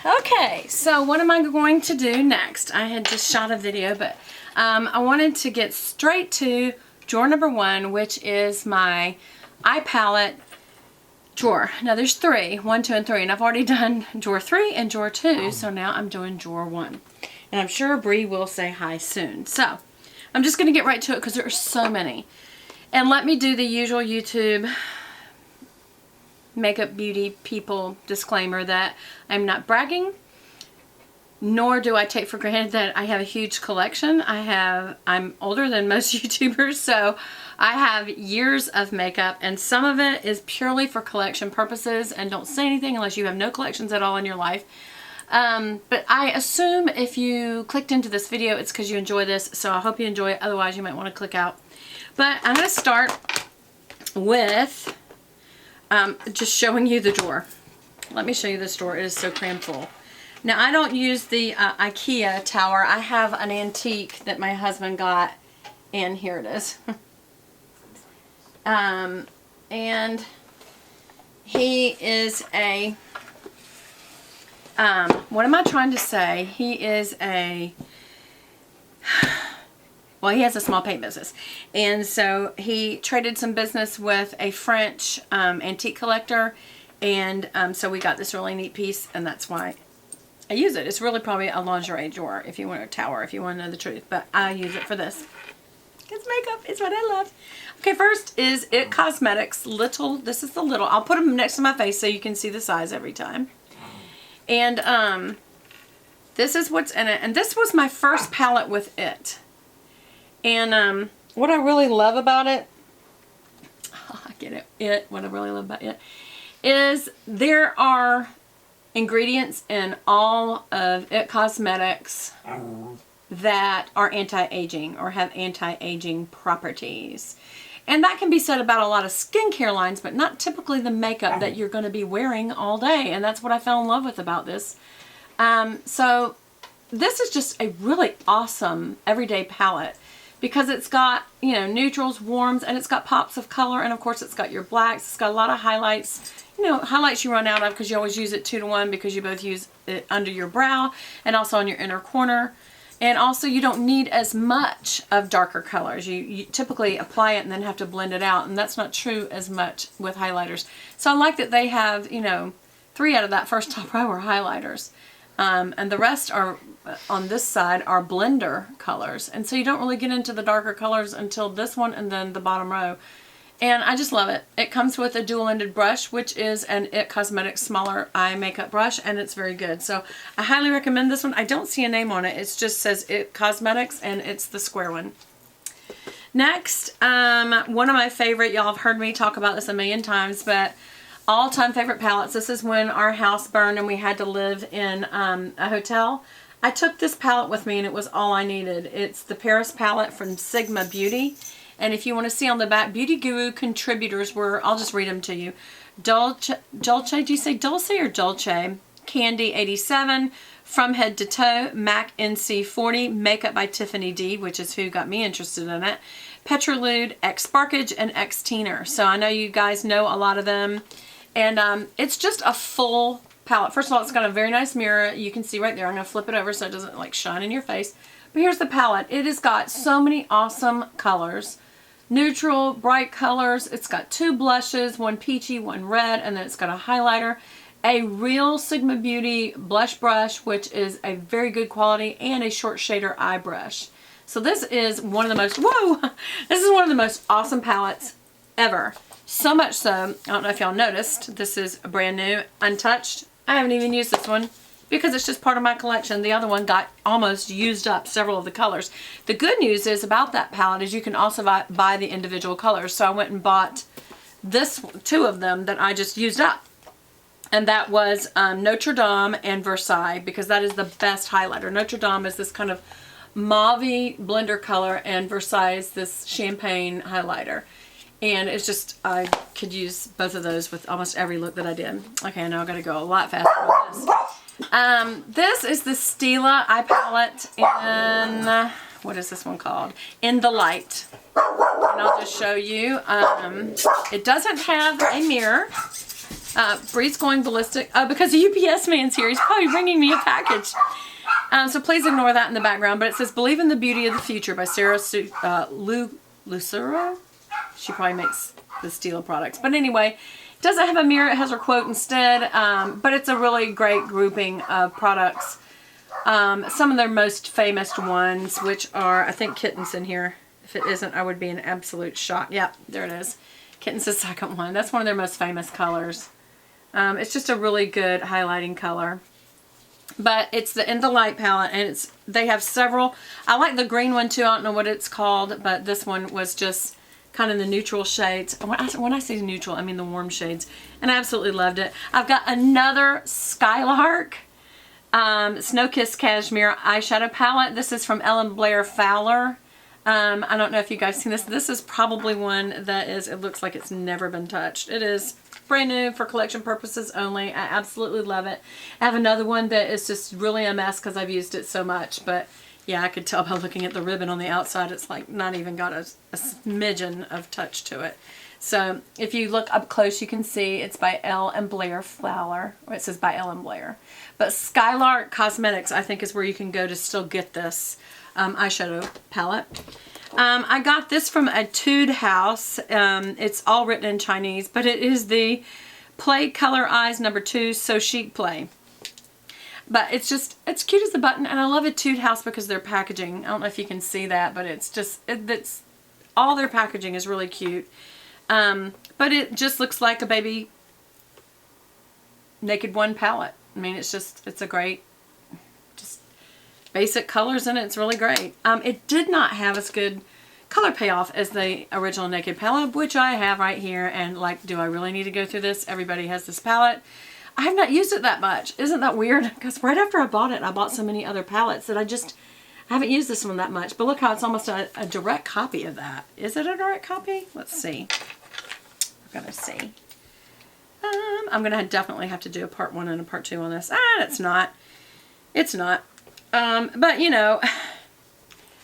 Okay, so what am I going to do next? I had just shot a video, but I wanted to get straight to drawer number 1, which is my eye palette drawer. Now there's 3, 1, 2, and 3, and I've already done drawer 3 and drawer 2, so now I'm doing drawer 1. And I'm sure Bree will say hi soon. So I'm just going to get right to it because there are so many. And let me do the usual YouTube makeup beauty people disclaimer that I'm not bragging, nor do I take for granted that I have a huge collection. I'm older than most YouTubers, so I have years of makeup, and some of it is purely for collection purposes, and don't say anything unless you have no collections at all in your life. But I assume if you clicked into this video, it's because you enjoy this, so I hope you enjoy it. Otherwise, you might want to click out. But I'm going to start with just showing you the drawer. Let me show you this drawer. It is so crammed full. Now, I don't use the IKEA tower. I have an antique that my husband got, and here it is. And he is a, what am I trying to say? He is a, well, he has a small paint business, and so he traded some business with a French antique collector, and so we got this really neat piece, and that's why I use it. It's really probably a lingerie drawer if you want a tower, if you want to know the truth, but I use it for this. It's makeup. It's what I love. Okay, first is IT Cosmetics Little. This is the little. I'll put them next to my face so you can see the size every time. And this is what's in it, and this was my first palette with it. And what I really love about it, I get it, what I really love about it is there are ingredients in all of IT Cosmetics that are anti-aging or have anti-aging properties. And that can be said about a lot of skincare lines, but not typically the makeup that you're going to be wearing all day. And that's what I fell in love with about this. So this is just a really awesome everyday palette, because it's got, you know, neutrals, warms, and it's got pops of color, and of course it's got your blacks. It's got a lot of highlights. You know, highlights you run out of because you always use it 2 to 1 because you both use it under your brow and also on your inner corner. And also you don't need as much of darker colors. You typically apply it and then have to blend it out, and that's not true as much with highlighters. So I like that they have, you know, 3 out of that first top row are highlighters. And the rest are, on this side, are blender colors. And so you don't really get into the darker colors until this one and then the bottom row. And I just love it. It comes with a dual-ended brush, which is an IT Cosmetics smaller eye makeup brush, and it's very good. So I highly recommend this one. I don't see a name on it. It just says IT Cosmetics, and it's the square one. Next, one of my favorite, y'all have heard me talk about this a million times, but all-time favorite palettes. This is when our house burned and we had to live in a hotel. I took this palette with me, and it was all I needed. It's the Paris palette from Sigma Beauty. And if you want to see on the back, Beauty Guru contributors were, I'll just read them to you. Dolce, do you say Dulce or Dolce? Candy 87, From Head to Toe, MAC NC 40, Makeup by Tiffany D, which is who got me interested in it. Petrolude, X Sparkage, and X Teener. So I know you guys know a lot of them. And it's just a full palette. First of all, it's got a very nice mirror. You can see right there. I'm going to flip it over so it doesn't like shine in your face. But here's the palette. It has got so many awesome colors. Neutral, bright colors. It's got 2 blushes, 1 peachy, 1 red, and then it's got a highlighter. A real Sigma Beauty blush brush, which is a very good quality, and a short shader eye brush. So this is one of the most, this is one of the most awesome palettes ever. So much so, I don't know if y'all noticed, this is brand new, untouched. I haven't even used this one, because it's just part of my collection. The other one got almost used up several of the colors. The good news is about that palette is you can also buy the individual colors. So I went and bought this 2 of them that I just used up. And that was Notre Dame and Versailles, because that is the best highlighter. Notre Dame is this kind of mauve-y blender color, and Versailles is this champagne highlighter. And it's just, I could use both of those with almost every look that I did. Okay, now I've got to go a lot faster with this. This is the Stila eye palette in, what is this one called? In the Light. And I'll just show you. It doesn't have a mirror. Bree's going ballistic. Oh, because the UPS man's here. He's probably bringing me a package. So please ignore that in the background. But it says, Believe in the Beauty of the Future by Sarah Lucero. She probably makes the Stila products. But anyway, it doesn't have a mirror. It has her quote instead. But it's a really great grouping of products. Some of their most famous ones, which are, I think Kitten's in here. If it isn't, I would be in absolute shock. Yep, there it is. Kitten's the second one. That's one of their most famous colors. It's just a really good highlighting color. But it's the In the Light palette, and they have several. I like the green one too. I don't know what it's called, but this one was just kind of the neutral shades. When I say neutral, I mean the warm shades. And I absolutely loved it. I've got another Skylark Snow Kiss Cashmere eyeshadow palette. This is from Ellen Blair Fowler. I don't know if you guys seen this. This is probably one that it looks like it's never been touched. It is brand new for collection purposes only. I absolutely love it. I have another one that is just really a mess because I've used it so much. But yeah, I could tell by looking at the ribbon on the outside, it's like not even got a smidgen of touch to it. So if you look up close, you can see it's by Ellen Blair Fowler. Or it says by Ellen Blair. But Skylark Cosmetics, I think, is where you can go to still get this eyeshadow palette. I got this from Etude House. It's all written in Chinese, but it is the Play Color Eyes No. 2 So Chic Play. But it's cute as a button, and I love Etude House because their packaging. I don't know if you can see that, but it's all their packaging is really cute. But it just looks like a baby Naked One palette. I mean, it's a great, just basic colors in it. It's really great. It did not have as good color payoff as the original Naked palette, which I have right here. And like, do I really need to go through this? Everybody has this palette. I have not used it that much. Isn't that weird? Because right after I bought it, I bought so many other palettes that I haven't used this one that much. But look how it's almost a direct copy of that. Is it a direct copy? Let's see. We're going to see. I'm going to definitely have to do a part 1 and a part 2 on this. It's not. It's not. But, you know,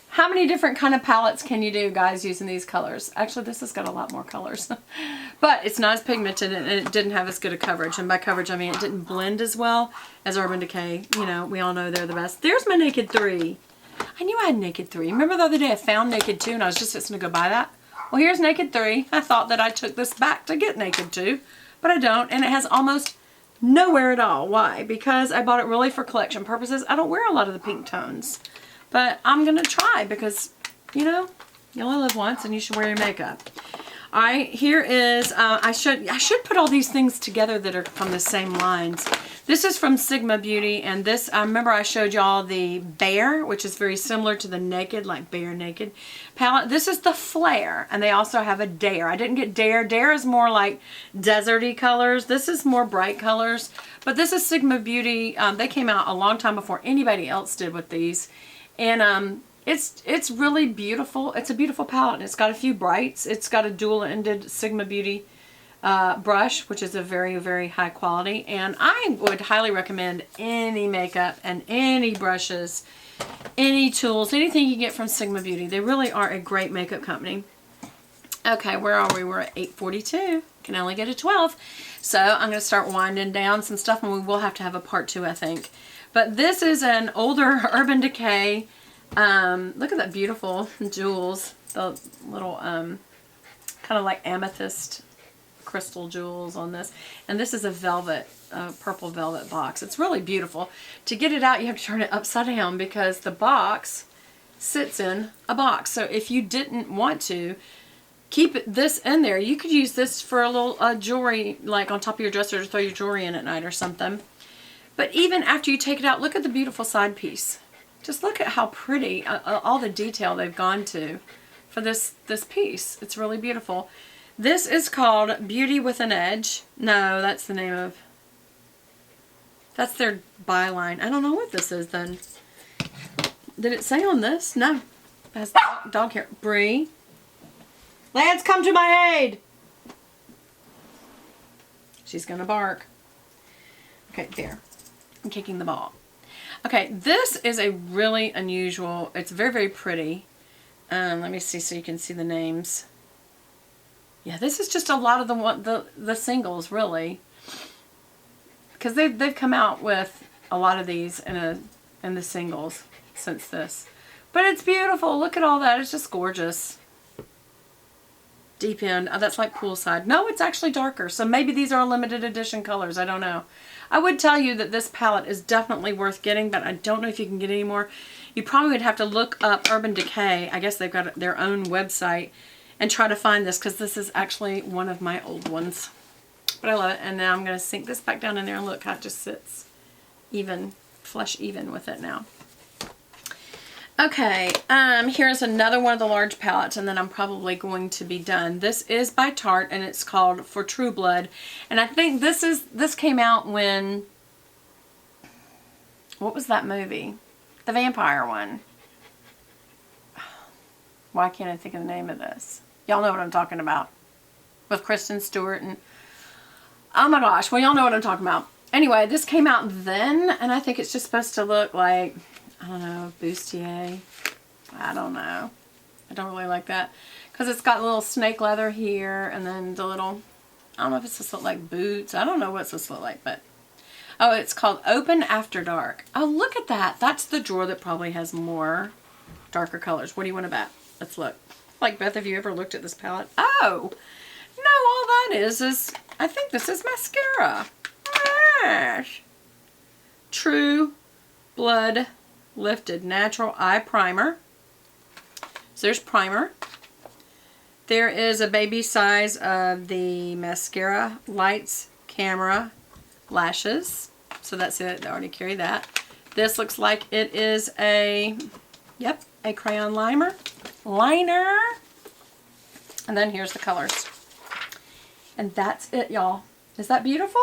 how many different kind of palettes can you do, guys, using these colors? Actually, this has got a lot more colors. But it's not as pigmented, and it didn't have as good a coverage. And by coverage, I mean it didn't blend as well as Urban Decay. You know, we all know they're the best. There's my Naked 3. I knew I had Naked 3. Remember the other day I found Naked 2, and I was just fixing to go buy that? Well, here's Naked 3. I thought that I took this back to get Naked 2. But I don't, and it has almost no wear at all. Why? Because I bought it really for collection purposes. I don't wear a lot of the pink tones. But I'm going to try because, you know, you only live once and you should wear your makeup. Alright, here is, I should put all these things together that are from the same lines. This is from Sigma Beauty, and this, I remember I showed y'all the Bare, which is very similar to the Naked, like Bare Naked palette. This is the Flare, and they also have a Dare. I didn't get Dare. Dare is more like deserty colors. This is more bright colors, but this is Sigma Beauty. They came out a long time before anybody else did with these, and it's really beautiful. It's a beautiful palette, and it's got a few brights. It's got a dual-ended Sigma Beauty brush, which is a very, very high quality, and I would highly recommend any makeup and any brushes, any tools, anything you get from Sigma Beauty. They really are a great makeup company. Okay, where are we? We're at 8:42. Can only get to 12. So I'm going to start winding down some stuff, and we will have to have a part 2, I think. But this is an older Urban Decay. Look at that beautiful jewels. The little kind of like amethyst crystal jewels on this. And this is a velvet, purple velvet box. It's really beautiful. To get it out, you have to turn it upside down because the box sits in a box. So if you didn't want to keep this in there, you could use this for a little jewelry, like on top of your dresser to throw your jewelry in at night or something. But even after you take it out, look at the beautiful side piece. Just look at how pretty, all the detail they've gone to for this piece. It's really beautiful. This is called Beauty with an Edge. No, that's the name of, that's their byline. I don't know what this is then. Did it say on this? No. It has dog hair. Bree. Lance, come to my aid! She's gonna bark. Okay, there. I'm kicking the ball. Okay, this is a really unusual, it's very, very pretty. Let me see so you can see the names. Yeah, this is just a lot of the singles, really. Because they've come out with a lot of these in the singles since this. But it's beautiful. Look at all that. It's just gorgeous. Deep end. Oh, that's like poolside. No, it's actually darker. So maybe these are limited edition colors. I don't know. I would tell you that this palette is definitely worth getting, but I don't know if you can get any more. You probably would have to look up Urban Decay. I guess they've got their own website and try to find this, because this is actually one of my old ones. But I love it. And now I'm going to sink this back down in there and look how it just sits even, flush even with it now. Okay, here's another one of the large palettes, and then I'm probably going to be done. This is by Tarte, and it's called For True Blood. And I think this came out when, what was that movie? The vampire one. Why can't I think of the name of this? Y'all know what I'm talking about. With Kristen Stewart and, oh my gosh, well, y'all know what I'm talking about. Anyway, this came out then, and I think it's just supposed to look like, I don't know, bustier. I don't know. I don't really like that. Because it's got a little snake leather here, and then the little, I don't know if it's supposed to look like boots. I don't know what it's supposed to look like, but, oh, it's called Open After Dark. Oh, look at that. That's the drawer that probably has more darker colors. What do you want to bet? Let's look. Like, Beth, have you ever looked at this palette? Oh, no, all that is, I think this is mascara. Gosh. True Blood Lifted Natural Eye Primer. So there's primer. There is a baby size of the mascara, lights, camera, lashes. So that's it. They already carry that. This looks like it is a, yep, a crayon liner. And then here's the colors. And that's it, y'all. Is that beautiful?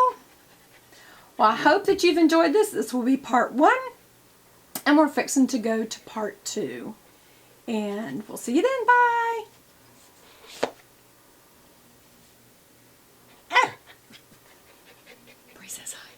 Well, I hope that you've enjoyed this. This will be part 1. And we're fixing to go to part 2. And we'll see you then. Bye. Bree says hi.